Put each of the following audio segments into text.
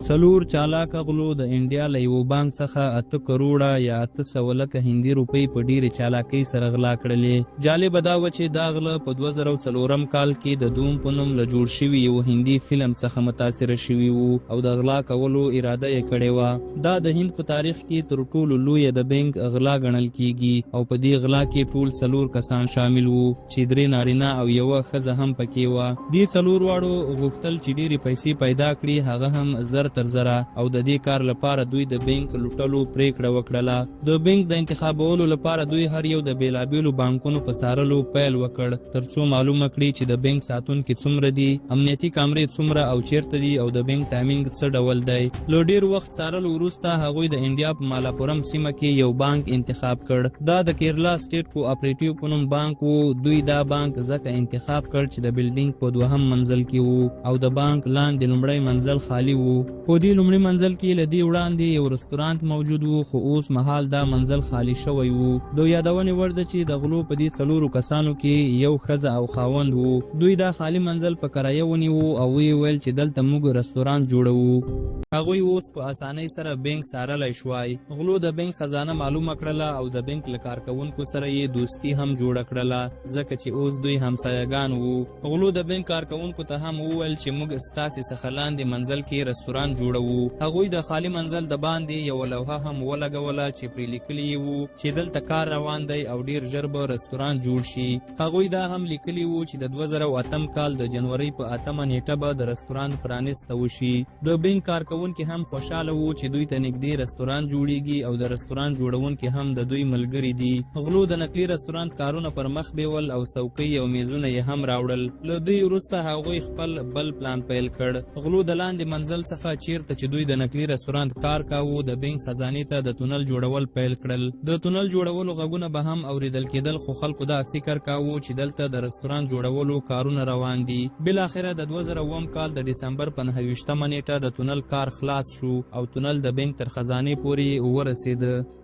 څلور چالاکه غلو د انډیا له یوه بانک څخه 8 کروړه یا 800 لکه هندي روپۍ په ډیرې چالاکۍ سره غلا کړلې. جالبه دا وه چې دا غله په 2004 کال کې د دوم په نوم له جوړ شوي یو هندي فلم څخه متاثره شوي وو او د غلا کولو اراده یې کړې وه. دا د هند په تاریخ کې تر ټولو لویه د بانک غلا ګڼل کیږي او په دې غلا کې ټول 4 کسان شامل وو چې 3 نارینه او یوه ښځه هم پکې وه. دې 4 واړو غوښتل چې ډیرې پیسې پیدا کړي، هغه هم زر تر زره، او د دې کار لپاره دوی د بانک لوټلو پریکړه وکړله. د بانک د انتخابولو لپاره دوی هر یو د بیلابیلو بانکونو په څارلو پیل وکړ ترڅو معلومه کړي چې د بانک ساتونکي څومره دي، امنیتي کامرې څومره او چیرته دي، او د بانک ټایمینګ څه ډول دی. له ډیر وخت څارلو وروسته هغوی د انډیا په مالاپورم سیمه کې یو بانک انتخاب کړ. دا د کیرلا سټیټ کوآپریټیو په نوم بانک وو. دوی دا بانک ځکه انتخاب کړ چې د بلډینګ په 2م منزل کې وو او د بانک لاندې لومړی منزل خالی وو. په دې لومړي منزل کې له دې وړاندې یو رستورانت موجود وو، خو اوس مهال دا منزل خالی شوی وو. د یادونې وړ ده چې د غلو په دې 4 کسانو کې یو ښځه او خاوند وو. دوی دا خالی منزل په کرایه ونیوه او ویې ویل چې دلته موږ رستورانت جوړوو. هغوی اوس په اسانۍ سره بانک څارلی شوای. غلو د بانک خزانه معلومه کړله او د بانک له کارکوونکو سره یې دوستي هم جوړه کړله ځکه چې اوس دوی همسایګان وو. غلو د بانک کارکوونکو ته هم وویل چې موږ ستاسې څخه لاندې منزل کې رستورانت جوړوو. هغوی د خالی منزل د باندې یو لوحه هم ولګوله چې پرې لیکلي وو چې دلته کار روان دی او ډیر ژر به رستورانت جوړ شي. هغوی دا هم لیکلي وو چې د 2008 کال د جنورۍ په 8مه نیټه به د رستورانت پرانیسته وشي. د بانک کارکوونکي هم خوشحاله وو چې دوی ته نږدې رستورانت جوړیږي او د رستورانت جوړونکي هم د دوی ملګري دي. غلو د نقلي رستورانت کارونه پر مخ بیول او څوکۍ او میزونه یې هم راوړل. له دوی وروسته هغوی خپل بل پلان پیل کړ. غلو د لاندې منزل څخه چیرته چې دوی د نقلي رستورانت کار کاوه د بانک خزانې ته د تونل جوړول پیل کړل. د تونل جوړولو غږونه به هم اوریدل کېدل، خو خلکو دا فکر کاوه چې دلته د رستورانت جوړولو کارونه روان دي. بالاخره د 2009 کال د ډسمبر په 9مه نیټه د تونل کار خلاص شو او تونل د بانک تر خزانې پورې ورسېده.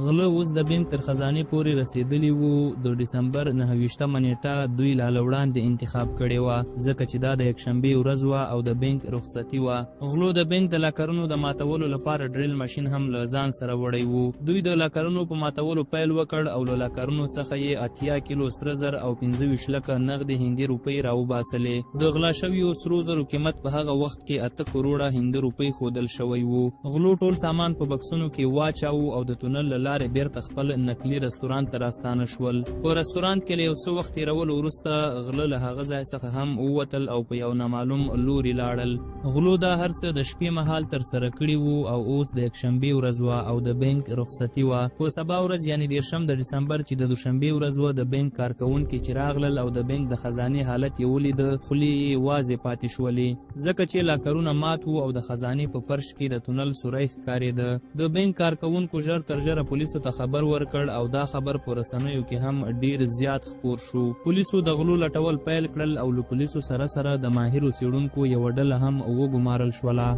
غله اوس د بانک تر خزانې پورې رسېدلی وو. د ډسمبر 9مه نیټه دوی لا له وړاندې انتخاب کړې وه ځکه چې دا د یکشنبې ورځ وه او د بانک رخصتي وه. غلو د بانک د لاکرونو د ماتولو لپاره ډریل ماشین هم له ځان سره وړی وو. دوی د لاکرونو په ماتولو پیل وکړ او له لاکرونو څخه یې 80 کیلو سره زر او 25 لکه نغدې هندي روپۍ راوباسلې. د غلا شویو سرو زرو قیمت په هغه وخت کې 8 کروړه هندي روپۍ ښودل شوی وو. غلو ټول سامان په بکسونو کې واچاوه او د تونل له لارې بیرته خپل نقلي رستورانت ته راستانه شول. په رستورانت کې له یو څه وخت تېرولو وروسته غله له هغه ځای څخه هم ووتل او په یو نامعلوم لوري لاړل. غلو دا هر څه د شپې مهال ترسره کړي وو او اوس د یکشنبې ورځ وه او د بانک رخصتي وه. په سبا ورځ یعنې 10 د ډسمبر چې د دوشنبې ورځ وه د بانک کارکوونکي چې راغلل او د بانک د خزانې حالت یې ولیده، خولې یې وازې پاتې شولې ځکه چې لاکرونه مات وو او د خزانې په فرش کې د تونل سوری ښکارېده. د بانک کارکوونکو ژر تر ژره پولیسو ته خبر ورکړ او دا خبر په رسنیو کې هم ډیر زیات خپور شو. پولیسو د غلو لټول پیل کړل او له پولیسو سره سره د ماهرو څېړونکو یوه ډله هم وګمارل شوله.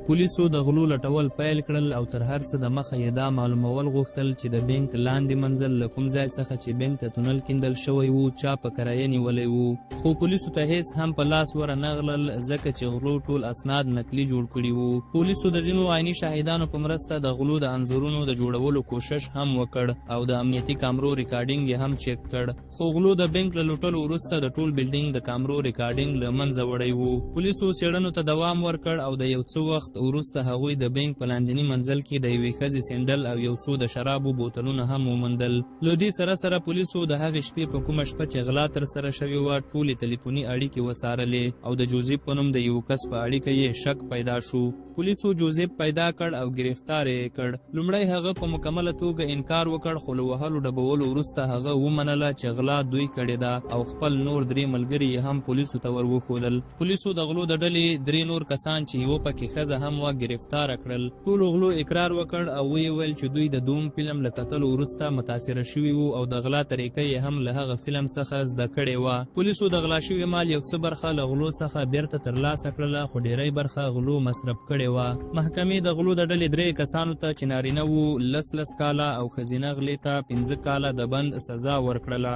پولیسو د غلو لټول پیل کړل او تر هر څه د مخه یې دا معلومول غوښتل چې د بانک لاندې منزل له کوم ځای څخه چې بانک ته تونل کیندل شوی وو چا په کرایه نیولی وو. خو پولیسو ته هیڅ هم په لاس ورنغلل ځکه چې غلو ټول اسناد نقلي جوړ کړي وو. پولیسو د ځینو عیني شاهدانو په مرسته د غلو د انځورونو د جوړولو کوشش هم وکړ او د امنیتي کامرو ریکارډینګ یې هم چیک کړ. خو غلو د بانک له لوټلو وروسته د ټول بلډینګ د کامرو ریکارډینګ له منځه وړی وو. پولیسو څېړنو ته دوام ورکړ او د یو څه وخت وروسته هغوی د بانک په لاندني منزل کې د یوې ښځې سینډل او یو څو د شرابو بوتلونه هم وموندل. له دې سره سره پولیسو د هغې شپې په کومه شپه چې غلا ترسره شوې وه ټولې تلیفوني اړیکې وڅارلې او د جوزیف په نوم د یو کس په اړیکه یې شک پیدا شو. پولیسو جوزیف پیدا کړ او گرفتار یې کړ. لومړی هغه په مکمله توګه انکار وکړ خو له وهلو ډبولو وروسته هغه ومنله چې غلا دوی کړې ده او خپل نور 3 ملګري یې هم پولیسو ته ور وښودل. پولیسو د غلو د ډلې 3 نور کسان چې یوه پکې ښځه هم وه گرفتار کړل. ټولو غلو اقرار وکړ او ویې ویل چې دوی د دوم فلم له کتلو وروسته متاثره شوي وو او د غلا طریقه یې هم له هغه فلم څخه زده کړې وه. پولیسو د غلا شوي مال یو څه برخه له غلو څخه بیرته ترلاسه کړله خو ډیری برخه غلو مصرف کړې وه. محکمې د غلو د ډلې 3 کسانو ته چې نارینه وو 10 کاله او ښځینه غلې ته 15 کاله د بند سزا ورکړله.